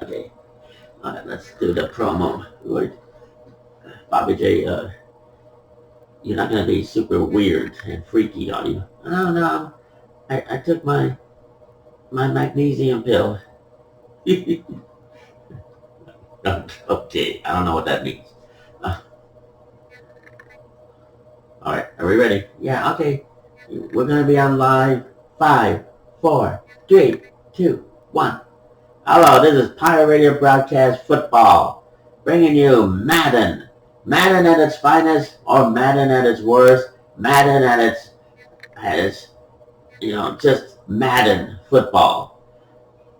Okay. All right, let's do the promo. Bobby J, you're not gonna be super weird and freaky, are you? Oh no, I took my magnesium pill. Okay, I don't know what that means. Uh, all right, are we ready? Yeah, okay. We're gonna be on live. 5, 4, 3, 2, 1. Hello, this is Pirate Radio Broadcast Football, bringing you Madden. Madden at its finest, or Madden at its worst. Madden at its, just Madden football.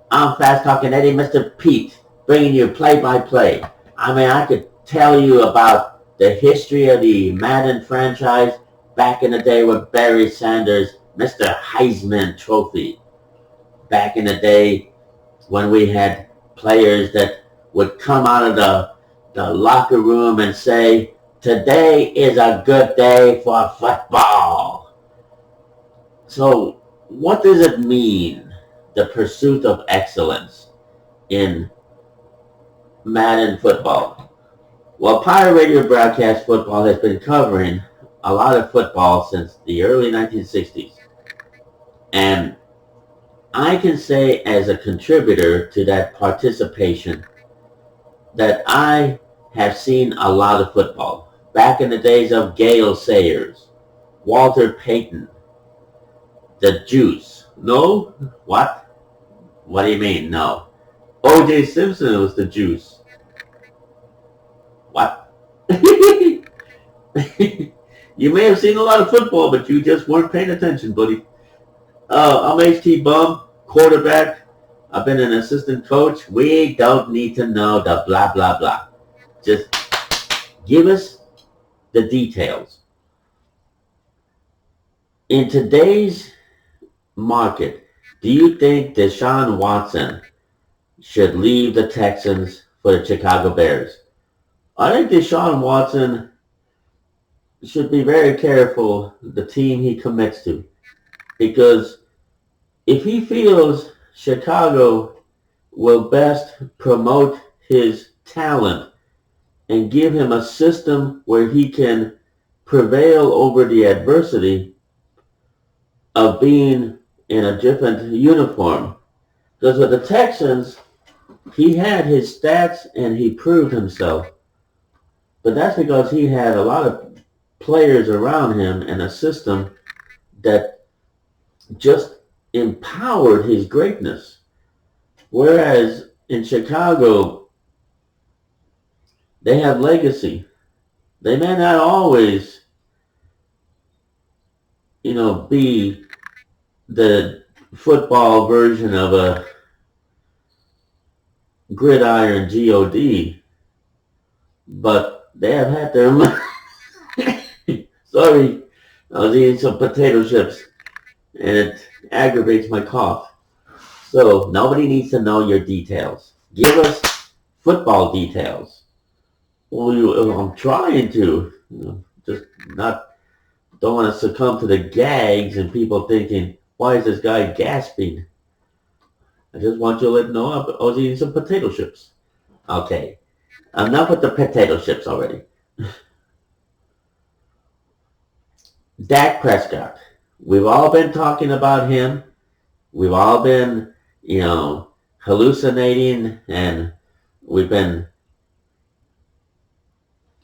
I'm Fast Talking Eddie, Mr. Pete, bringing you play-by-play. I mean, I could tell you about the history of the Madden franchise back in the day with Barry Sanders, Mr. Heisman Trophy. Back in the day when we had players that would come out of the locker room and say, today is a good day for football. So what does it mean, the pursuit of excellence in Madden football? Well, Pirate Radio Broadcast Football has been covering a lot of football since the early 1960s. And I can say as a contributor to that participation that I have seen a lot of football. Back in the days of Gale Sayers, Walter Payton, the Juice. No? What? What do you mean, no? O.J. Simpson was the Juice. What? You may have seen a lot of football, but you just weren't paying attention, buddy. I'm H.T. Bum, quarterback. I've been an assistant coach. We don't need to know the blah, blah, blah. Just give us the details. In today's market, do you think Deshaun Watson should leave the Texans for the Chicago Bears? I think Deshaun Watson should be very careful the team he commits to, because if he feels Chicago will best promote his talent and give him a system where he can prevail over the adversity of being in a different uniform. Because with the Texans, he had his stats and he proved himself. But that's because he had a lot of players around him and a system that just empowered his greatness. Whereas in Chicago, they have legacy. They may not always, be the football version of a gridiron God, but they have had their Sorry, I was eating some potato chips and it aggravates my cough. So nobody needs to know your details. Give us football details. Well, I'm trying to, just don't want to succumb to the gags and people thinking, why is this guy gasping? I just want you to let know I was eating some potato chips. Okay, enough with the potato chips already. Dak Prescott. We've all been talking about him. We've all been, hallucinating, and we've been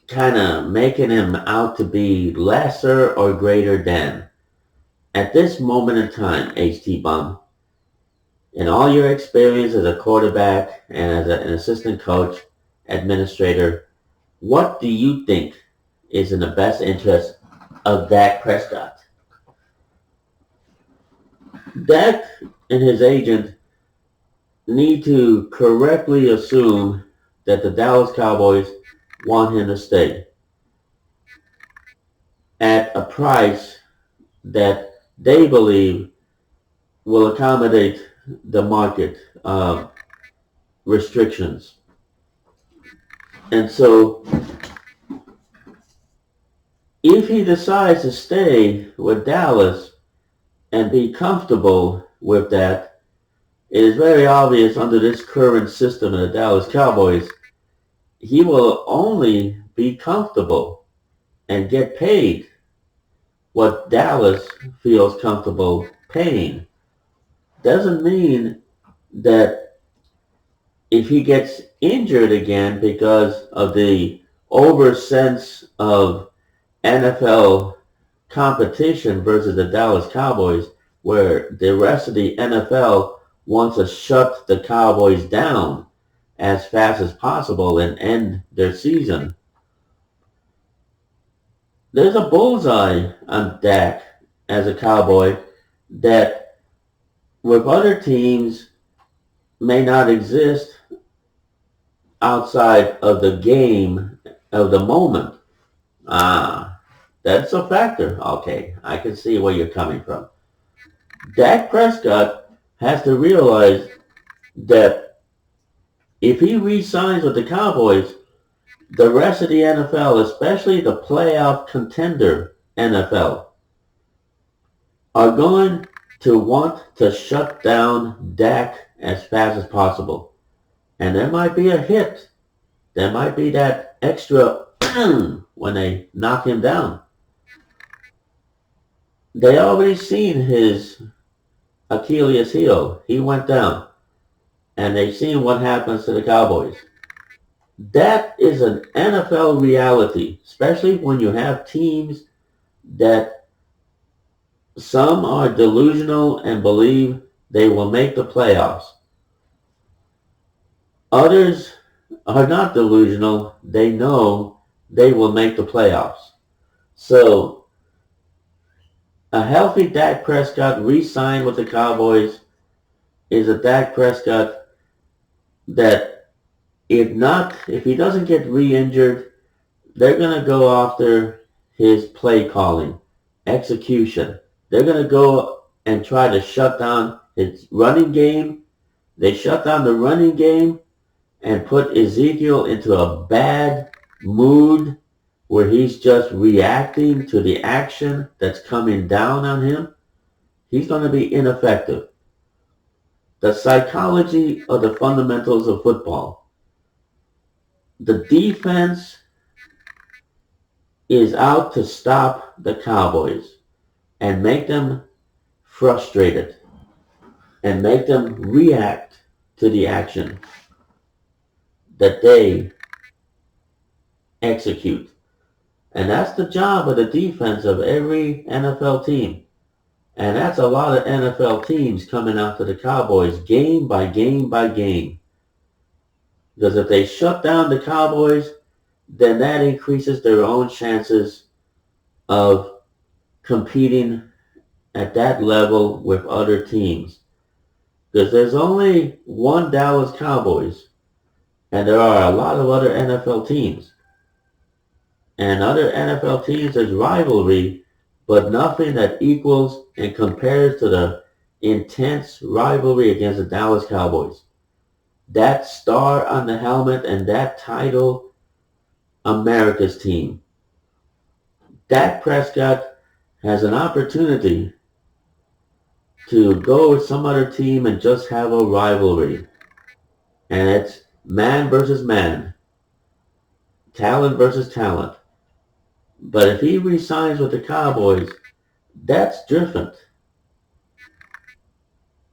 kind of making him out to be lesser or greater than. At this moment in time, HT Bum, in all your experience as a quarterback and as an assistant coach, administrator, what do you think is in the best interest of Dak Prescott? Dak and his agent need to correctly assume that the Dallas Cowboys want him to stay at a price that they believe will accommodate the market restrictions. And so if he decides to stay with Dallas and be comfortable with that, It is very obvious under this current system of the Dallas Cowboys, he will only be comfortable and get paid what Dallas feels comfortable paying. Doesn't mean that if he gets injured again because of the over sense of NFL competition versus the Dallas Cowboys, where the rest of the NFL wants to shut the Cowboys down as fast as possible and end their season. There's a bullseye on Dak as a Cowboy that with other teams may not exist outside of the game of the moment. That's a factor. Okay, I can see where you're coming from. Dak Prescott has to realize that if he re-signs with the Cowboys, the rest of the NFL, especially the playoff contender NFL, are going to want to shut down Dak as fast as possible. And there might be a hit. There might be that extra when they knock him down. They already seen his Achilles heel. He went down. And they've seen what happens to the Cowboys. That is an NFL reality, especially when you have teams that some are delusional and believe they will make the playoffs. Others are not delusional. They know they will make the playoffs. So a healthy Dak Prescott re-signed with the Cowboys is a Dak Prescott that if he doesn't get re-injured, they're going to go after his play calling, execution. They're going to go and try to shut down his running game. They shut down the running game and put Ezekiel into a bad mood where he's just reacting to the action that's coming down on him. He's going to be ineffective. The psychology of the fundamentals of football. The defense is out to stop the Cowboys and make them frustrated and make them react to the action that they execute. And that's the job of the defense of every NFL team. And that's a lot of NFL teams coming after the Cowboys game by game by game. Because if they shut down the Cowboys, then that increases their own chances of competing at that level with other teams. Because there's only one Dallas Cowboys, and there are a lot of other NFL teams. And other NFL teams, there's rivalry, but nothing that equals and compares to the intense rivalry against the Dallas Cowboys. That star on the helmet and that title, America's team. Dak Prescott has an opportunity to go with some other team and just have a rivalry. And it's man versus man. Talent versus talent. But if he resigns with the Cowboys, that's different.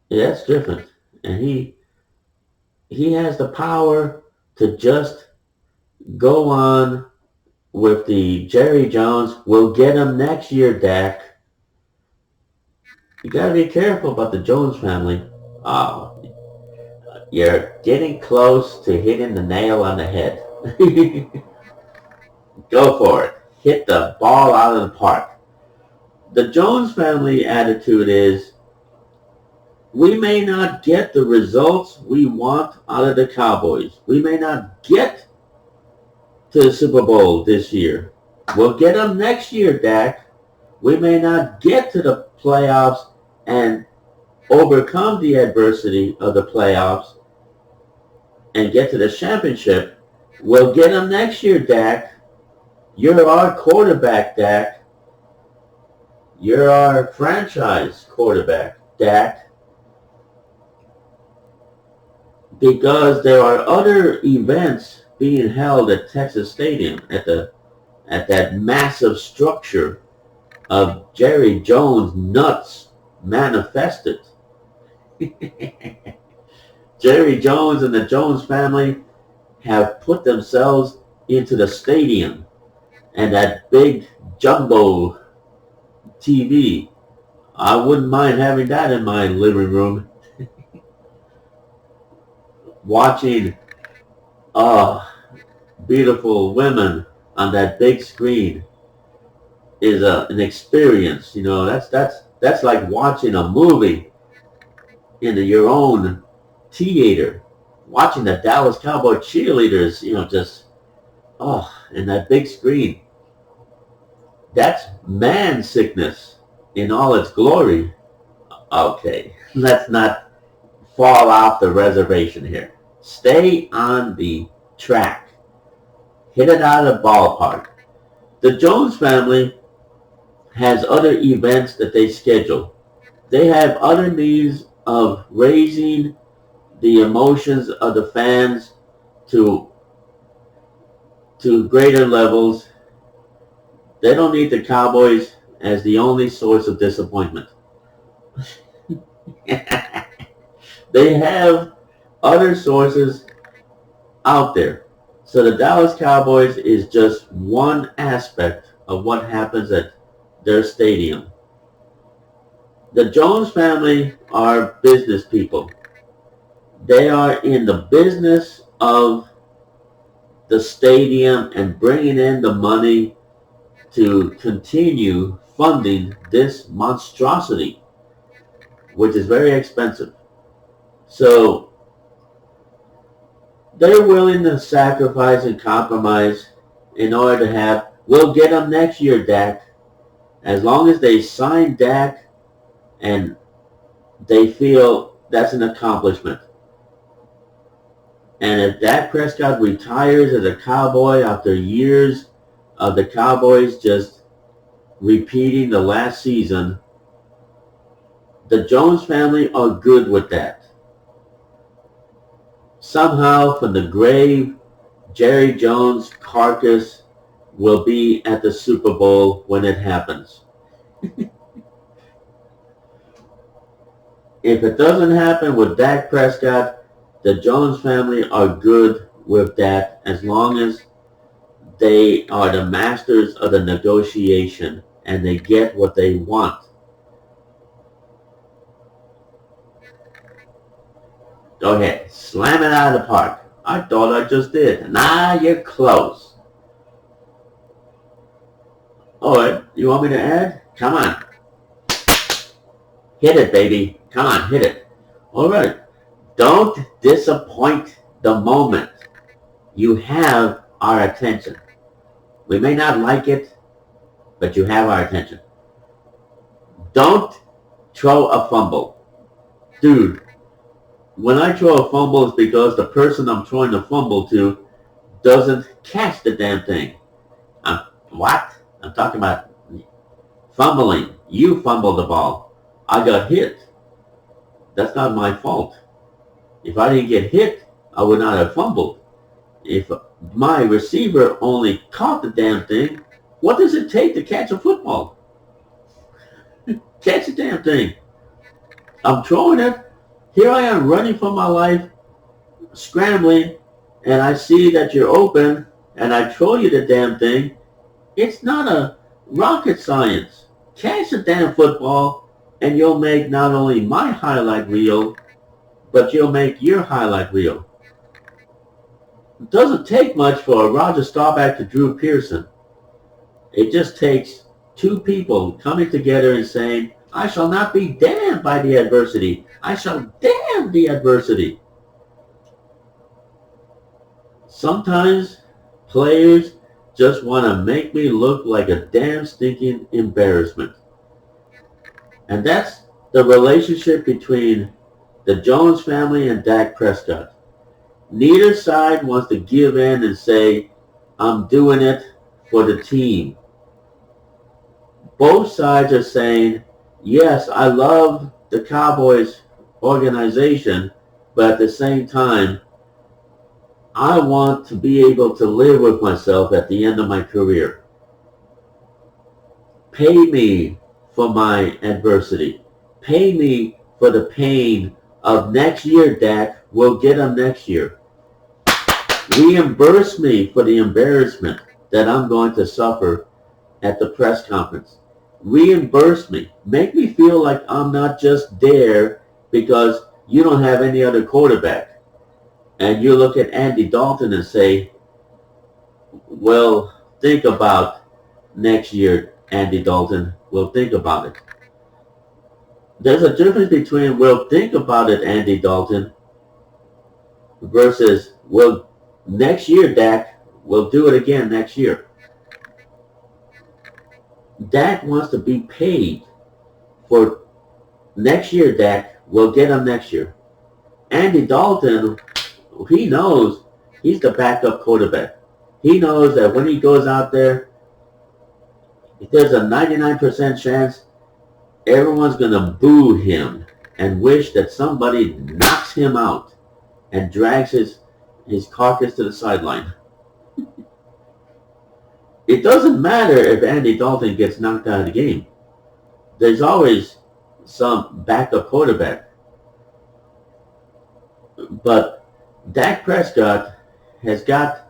Yeah, that's different. And he has the power to just go on with the Jerry Jones, we'll get him next year, Dak. You gotta be careful about the Jones family. Oh, you're getting close to hitting the nail on the head. Go for it. Hit the ball out of the park. The Jones family attitude is, we may not get the results we want out of the Cowboys. We may not get to the Super Bowl this year. We'll get them next year, Dak. We may not get to the playoffs and overcome the adversity of the playoffs and get to the championship. We'll get them next year, Dak. You're our quarterback, Dak. You're our franchise quarterback, Dak. because there are other events being held at Texas Stadium at that massive structure of Jerry Jones nuts manifested. Jerry Jones and the Jones family have put themselves into the stadium and that big jumbo TV. I wouldn't mind having that in my living room, watching beautiful women on that big screen is an experience. You know, that's like watching a movie in your own theater, watching the Dallas Cowboy cheerleaders. You know, just in that big screen. That's man sickness in all its glory. Okay, let's not fall off the reservation here. Stay on the track. Hit it out of the ballpark. The Jones family has other events that they schedule. They have other means of raising the emotions of the fans to greater levels. They don't need the Cowboys as the only source of disappointment. They have other sources out there. So the Dallas Cowboys is just one aspect of what happens at their stadium. The Jones family are business people. They are in the business of the stadium and bringing in the money to continue funding this monstrosity, which is very expensive. So they're willing to sacrifice and compromise in order to have, we'll get them next year, Dak. As long as they sign Dak and they feel that's an accomplishment. And if Dak Prescott retires as a Cowboy after years of the Cowboys just repeating the last season, the Jones family are good with that. Somehow from the grave, Jerry Jones' carcass will be at the Super Bowl when it happens. If it doesn't happen with Dak Prescott, the Jones family are good with that as long as they are the masters of the negotiation and they get what they want. Go ahead, slam it out of the park. I thought I just did. Nah, you're close. Alright, you want me to add? Come on. Hit it, baby. Come on, hit it. Alright. Don't disappoint the moment. You have our attention. We may not like it, but you have our attention. Don't throw a fumble. Dude, when I throw a fumble, it's because the person I'm throwing the fumble to doesn't catch the damn thing. What? I'm talking about fumbling. You fumbled the ball. I got hit. That's not my fault. If I didn't get hit, I would not have fumbled. If my receiver only caught the damn thing, what does it take to catch a football? Catch the damn thing. I'm throwing it. Here I am running for my life, scrambling, and I see that you're open, and I throw you the damn thing. It's not a rocket science. Catch the damn football, and you'll make not only my highlight reel, but you'll make your highlight reel. It doesn't take much for a Roger Staubach to Drew Pearson. It just takes two people coming together and saying, I shall not be damned by the adversity. I shall damn the adversity. Sometimes players just want to make me look like a damn stinking embarrassment. And that's the relationship between the Jones family and Dak Prescott. Neither side wants to give in and say, I'm doing it for the team. Both sides are saying, yes, I love the Cowboys organization, But at the same time, I want to be able to live with myself at the end of my career. Pay me for my adversity. Pay me for the pain of next year, Dak. We'll get them next year. Reimburse me for the embarrassment that I'm going to suffer at the press conference. Reimburse me. Make me feel like I'm not just there because you don't have any other quarterback. And you look at Andy Dalton and say, well, think about next year, Andy Dalton. We'll think about it. There's a difference between we'll think about it, Andy Dalton, versus well, next year, Dak, we'll do it again next year. Dak wants to be paid for next year, Dak. We'll get him next year. Andy Dalton, he knows he's the backup quarterback. He knows that when he goes out there, there's a 99% chance everyone's going to boo him and wish that somebody knocks him out and drags his carcass to the sideline. It doesn't matter if Andy Dalton gets knocked out of the game. There's always some backup quarterback. But Dak Prescott has got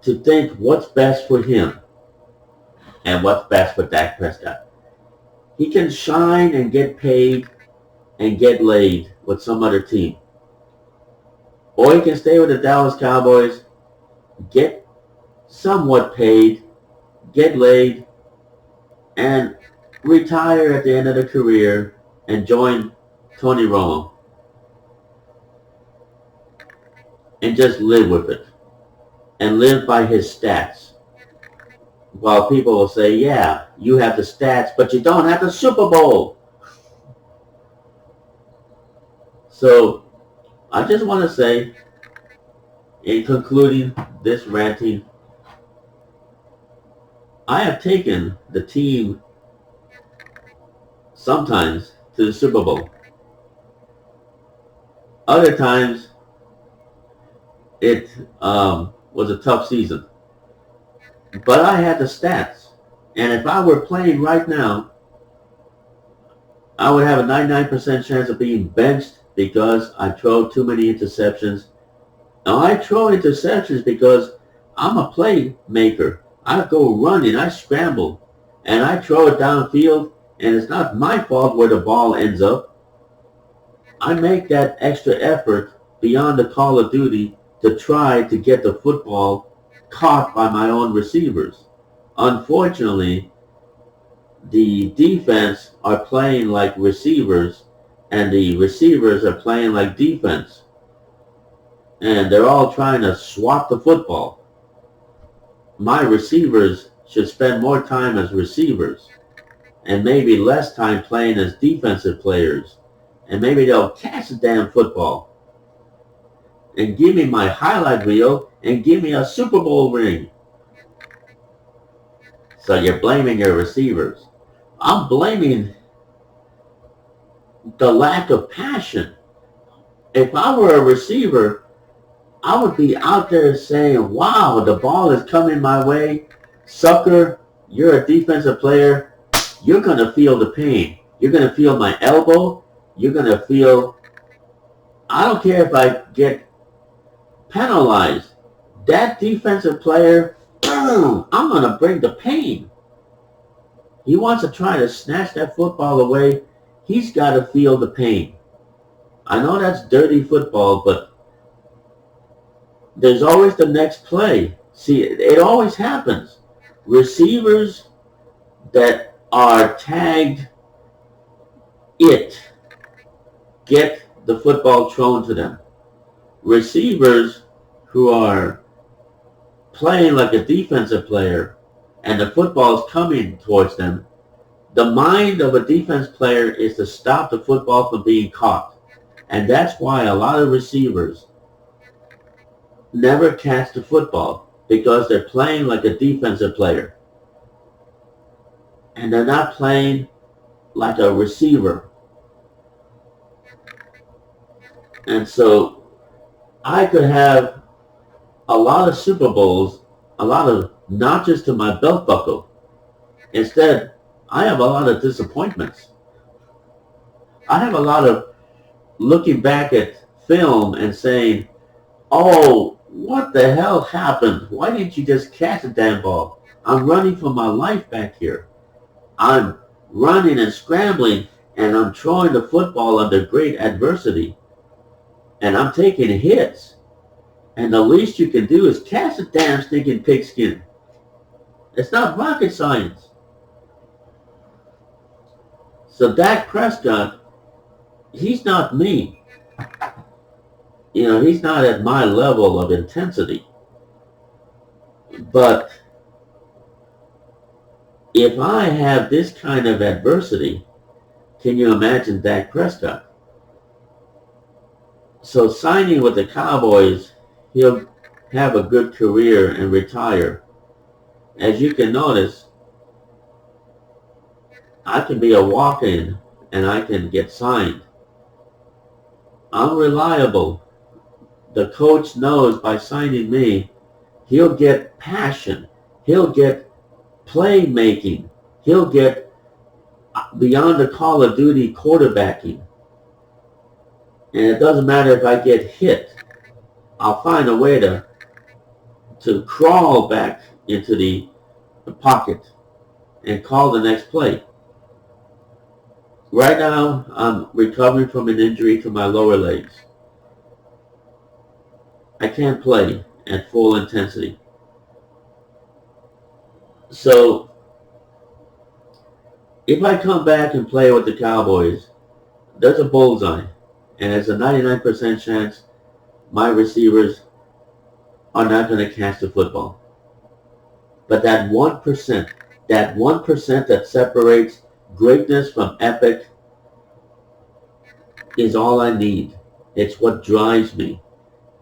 to think what's best for him and what's best for Dak Prescott. He can shine and get paid and get laid with some other team. Or he can stay with the Dallas Cowboys, get somewhat paid, get laid, and retire at the end of the career and join Tony Romo. And just live with it. And live by his stats. While people will say, yeah, you have the stats, but you don't have the Super Bowl. So, I just want to say, in concluding this ranting, I have taken the team sometimes to the Super Bowl. Other times, it was a tough season. But I had the stats. And if I were playing right now, I would have a 99% chance of being benched because I throw too many interceptions. Now, I throw interceptions because I'm a playmaker. I go running, I scramble, and I throw it downfield, and it's not my fault where the ball ends up. I make that extra effort beyond the call of duty to try to get the football caught by my own receivers. Unfortunately, the defense are playing like receivers, and the receivers are playing like defense. And they're all trying to swap the football. My receivers should spend more time as receivers, and maybe less time playing as defensive players. And maybe they'll catch the damn football and give me my highlight reel and give me a Super Bowl ring. So you're blaming your receivers. I'm blaming the lack of passion. If I were a receiver, I would be out there saying, wow, the ball is coming my way. Sucker, you're a defensive player. You're going to feel the pain. You're going to feel my elbow. You're going to feel, I don't care if I get penalized. That defensive player, boom, I'm going to bring the pain. He wants to try to snatch that football away. He's got to feel the pain. I know that's dirty football, but there's always the next play. See, it always happens. Receivers that are tagged get the football thrown to them. Receivers who are playing like a defensive player and the football is coming towards them, the mind of a defense player is to stop the football from being caught. And that's why a lot of receivers never catch the football, because they're playing like a defensive player. And they're not playing like a receiver. And so I could have a lot of Super Bowls, a lot of notches to my belt buckle. Instead, I have a lot of disappointments. I have a lot of looking back at film and saying, oh, what the hell happened? Why didn't you just catch the damn ball? I'm running for my life back here. I'm running and scrambling, and I'm throwing the football under great adversity. And I'm taking hits. And the least you can do is catch the damn stinking pigskin. It's not rocket science. So Dak Prescott, he's not me. He's not at my level of intensity. But if I have this kind of adversity, can you imagine Dak Prescott? So signing with the Cowboys, he'll have a good career and retire. As you can notice, I can be a walk-in and I can get signed. I'm reliable. The coach knows by signing me, he'll get passion. He'll get playmaking. He'll get beyond the Call of Duty quarterbacking. And it doesn't matter if I get hit. I'll find a way to crawl back into the pocket and call the next play. Right now, I'm recovering from an injury to my lower legs. I can't play at full intensity. So, if I come back and play with the Cowboys, there's a bullseye. And there's a 99% chance my receivers are not going to catch the football. But that 1%, that separates greatness from epic is all I need. It's what drives me.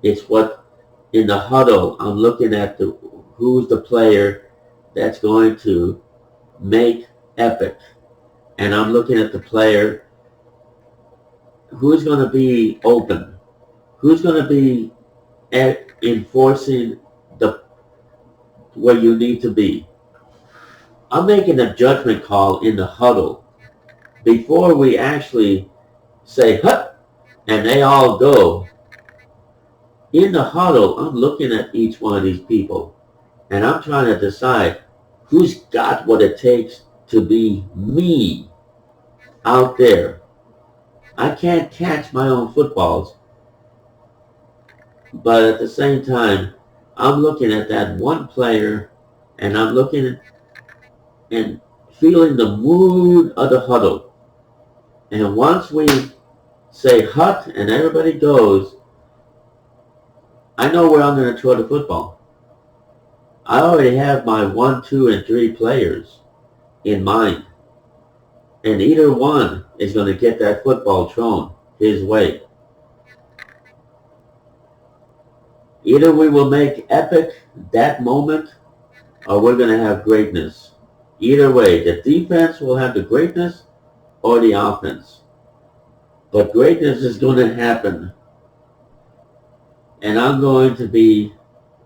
It's what, in the huddle, I'm looking at who's the player that's going to make epic. And I'm looking at the player who's going to be open, who's going to be enforcing where you need to be. I'm making a judgment call in the huddle before we actually say, hut, and they all go. In the huddle, I'm looking at each one of these people, and I'm trying to decide who's got what it takes to be me out there. I can't catch my own footballs, but at the same time, I'm looking at that one player, and I'm looking and feeling the mood of the huddle. And once we say hut and everybody goes, I know where I'm going to throw the football. I already have my 1, 2, and 3 players in mind. And either one is going to get that football thrown his way. Either we will make epic that moment, or we're going to have greatness. Either way, the defense will have the greatness or the offense. But greatness is going to happen. And I'm going to be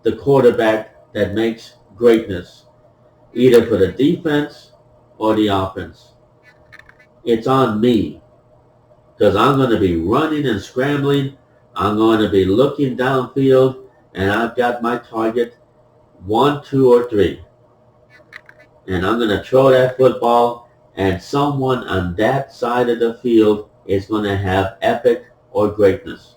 the quarterback that makes greatness, either for the defense or the offense. It's on me, because I'm going to be running and scrambling. I'm going to be looking downfield, and I've got my target 1, 2, or 3. And I'm going to throw that football, and someone on that side of the field is going to have epic or greatness.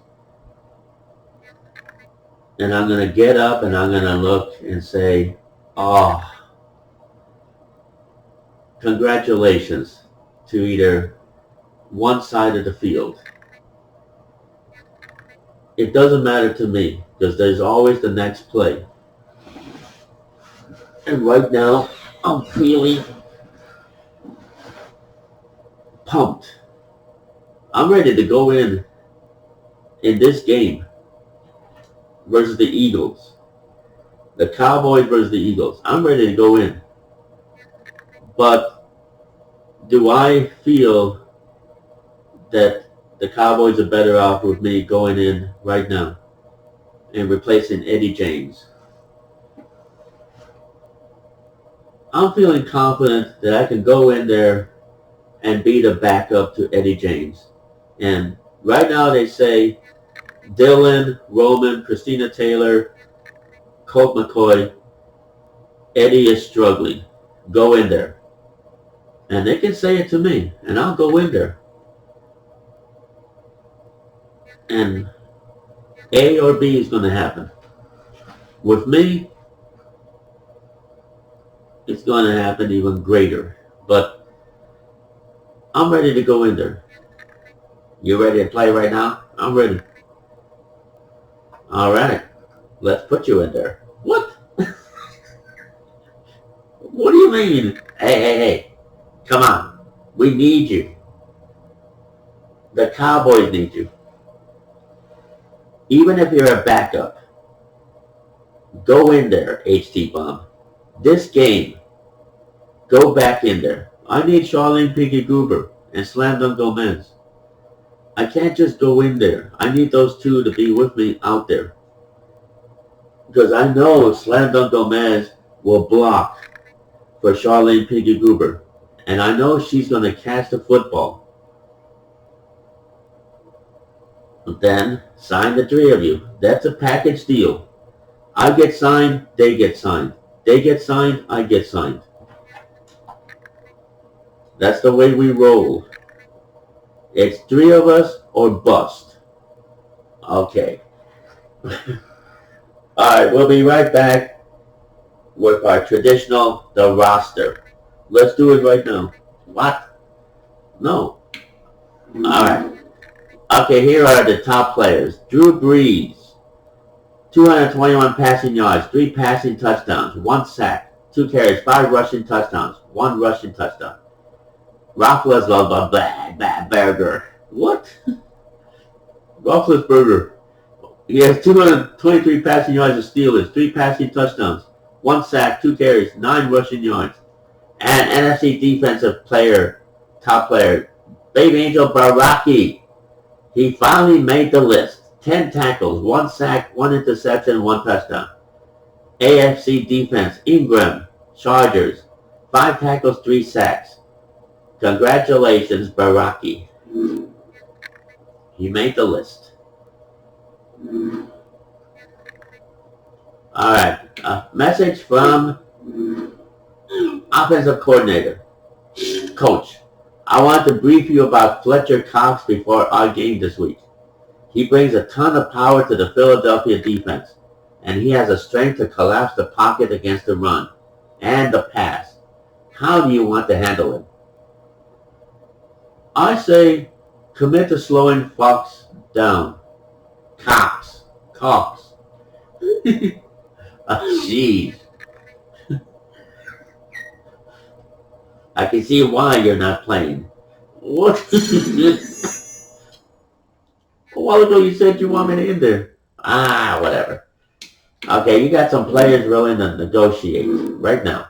And I'm going to get up and I'm going to look and say, oh, congratulations to either one side of the field. It doesn't matter to me, because there's always the next play. And right now, I'm feeling pumped. I'm ready to go in this game versus the Eagles. The Cowboys versus the Eagles. I'm ready to go in. But do I feel that The Cowboys are better off with me going in right now and replacing Eddie James. I'm feeling confident that I can go in there and be the backup to Eddie James. And right now they say Dylan, Roman, Christina Taylor, Colt McCoy, Eddie is struggling. Go in there. And they can say it to me, and I'll go in there. And A or B is going to happen. With me, it's going to happen even greater. But I'm ready to go in there. You ready to play right now? I'm ready. All right. Let's put you in there. What? What do you mean? Hey. Come on. We need you. The Cowboys need you. Even if you're a backup, go in there, HT Bomb. This game, go back in there. I need Charlene Pinky Goober and Slam Dunk Gomez. I can't just go in there. I need those two to be with me out there. Because I know Slam Dunk Gomez will block for Charlene Pinky Goober. And I know she's going to catch the football. Then sign the three of you. That's a package deal. I get signed, they get signed. They get signed, I get signed. That's the way we roll. It's three of us or bust. Okay. Alright, we'll be right back with our traditional, the roster. Let's do it right now. What? No. Alright. Okay, here are the top players. Drew Brees, 221 passing yards, 3 passing touchdowns, 1 sack, 2 carries, 5 rushing touchdowns, 1 rushing touchdown. Roethlisberger. What? Roethlisberger. He has 223 passing yards of Steelers, 3 passing touchdowns, 1 sack, 2 carries, 9 rushing yards. And NFC defensive player, top player, Baby Angel Baraki. He finally made the list. 10 tackles, 1 sack, 1 interception, 1 touchdown. AFC defense, Ingram, Chargers, 5 tackles, 3 sacks. Congratulations, Baraki. He made the list. Alright, a message from offensive coordinator. Coach, I want to brief you about Fletcher Cox before our game this week. He brings a ton of power to the Philadelphia defense, and he has a strength to collapse the pocket against the run and the pass. How do you want to handle him? I say commit to slowing Fox down. Cox. Jeez. I can see why you're not playing. What? A while ago you said you want me to in there. Whatever. Okay, you got some players willing to negotiate right now.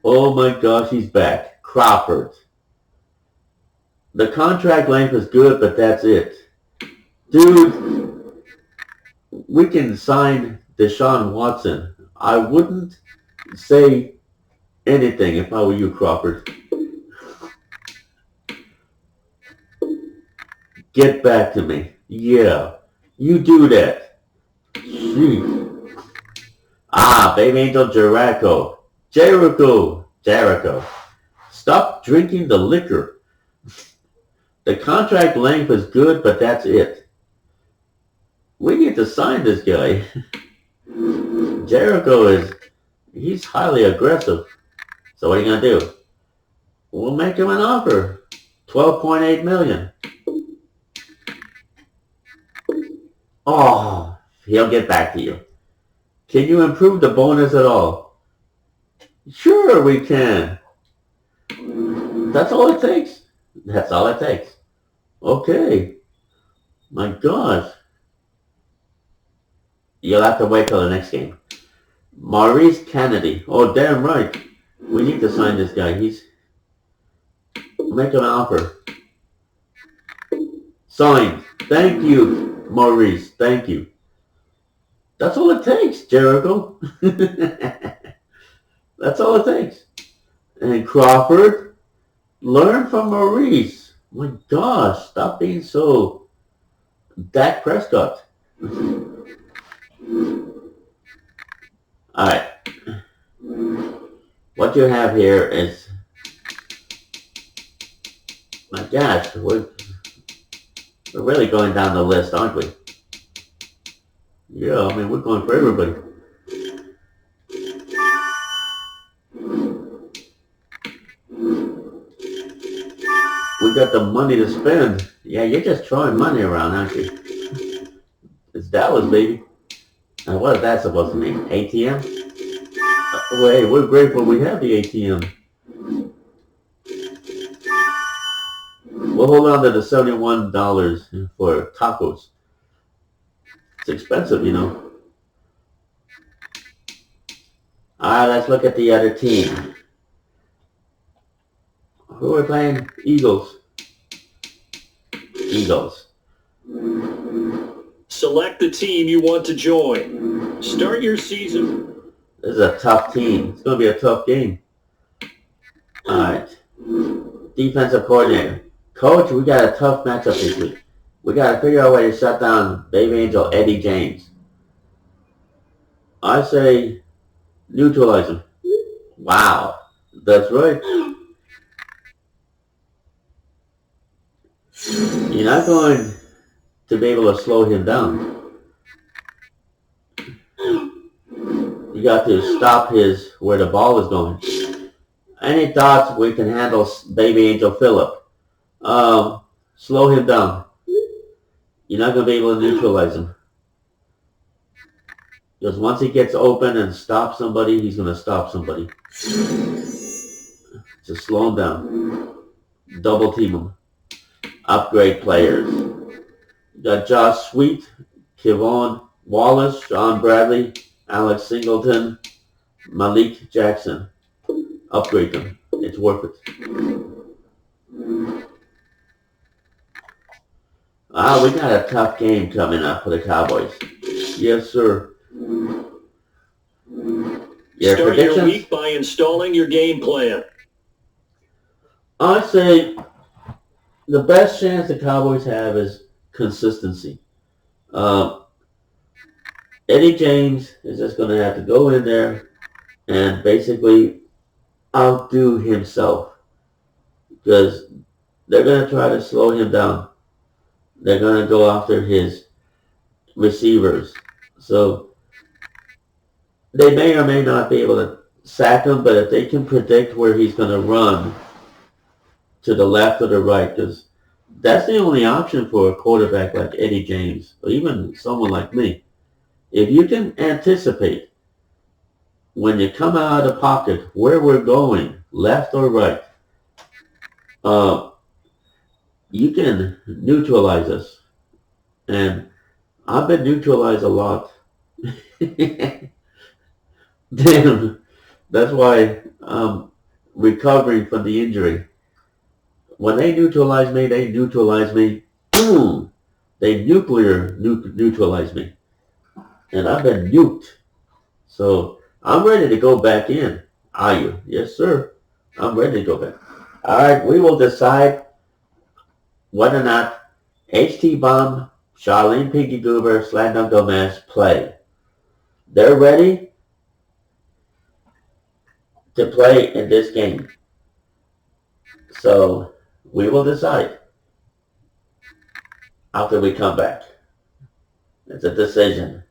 Oh my gosh, he's back. Crawford. The contract length is good, but that's it. Dude, we can sign Deshaun Watson. I wouldn't say anything if I were you, Crawford. Get back to me. Yeah, you do that. Jeez. Baby Angel Jericho. Stop drinking the liquor. The contract length is good, but that's it. We need to sign this guy. Jericho he's highly aggressive. So what are you going to do? We'll make him an offer. $12.8 million. Oh, he'll get back to you. Can you improve the bonus at all? Sure we can. That's all it takes. That's all it takes. Okay. My gosh. You'll have to wait till the next game. Maurice Kennedy. Oh, damn right. We need to sign this guy. Make him an offer. Signed. Thank you, Maurice. Thank you. That's all it takes, Jericho. That's all it takes. And Crawford, learn from Maurice. My gosh, stop being so Dak Prescott. Alright. What you have here is, my gosh, we're really going down the list, aren't we? Yeah, I mean, we're going for everybody. We got the money to spend. Yeah, you're just throwing money around, aren't you? It's Dallas, baby. And what is that supposed to mean? ATM? Hey, we're grateful we have the ATM. We'll hold on to the $71 for tacos. It's expensive, you know. Alright, let's look at the other team. Who are we playing? Eagles. Eagles. Select the team you want to join. Start your season. This is a tough team. It's going to be a tough game. Alright. Defensive coordinator. Coach, we got a tough matchup this week. We got to figure out a way to shut down Baby Angel Eddie James. I say neutralize him. Wow. That's right. You're not going to be able to slow him down. You got to stop where the ball is going. Any thoughts we can handle Baby Angel Phillip? Slow him down. You're not going to be able to neutralize him. Because once he gets open and stops somebody, he's going to stop somebody. Just slow him down. Double team him. Upgrade players. You got Josh Sweet, Kevon Wallace, Sean Bradley, Alex Singleton, Malik Jackson. Upgrade them. It's worth it. We got a tough game coming up for the Cowboys. Yes, sir. Start your week by installing your game plan. I say the best chance the Cowboys have is consistency. Eddie James is just going to have to go in there and basically outdo himself, because they're going to try to slow him down. They're going to go after his receivers. So they may or may not be able to sack him, but if they can predict where he's going to run to the left or the right, because that's the only option for a quarterback like Eddie James, or even someone like me. If you can anticipate when you come out of the pocket where we're going, left or right, you can neutralize us. And I've been neutralized a lot. Damn, that's why I'm recovering from the injury. When they neutralize me, boom! They neutralize me. And I've been nuked. So I'm ready to go back in. Are you? Yes, sir. I'm ready to go back. All right, we will decide whether or not HT Bomb, Charlene Pinky Goober, Slam Gomez play. They're ready to play in this game. So we will decide after we come back. It's a decision.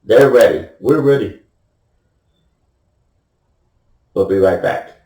They're ready. We're ready. We'll be right back.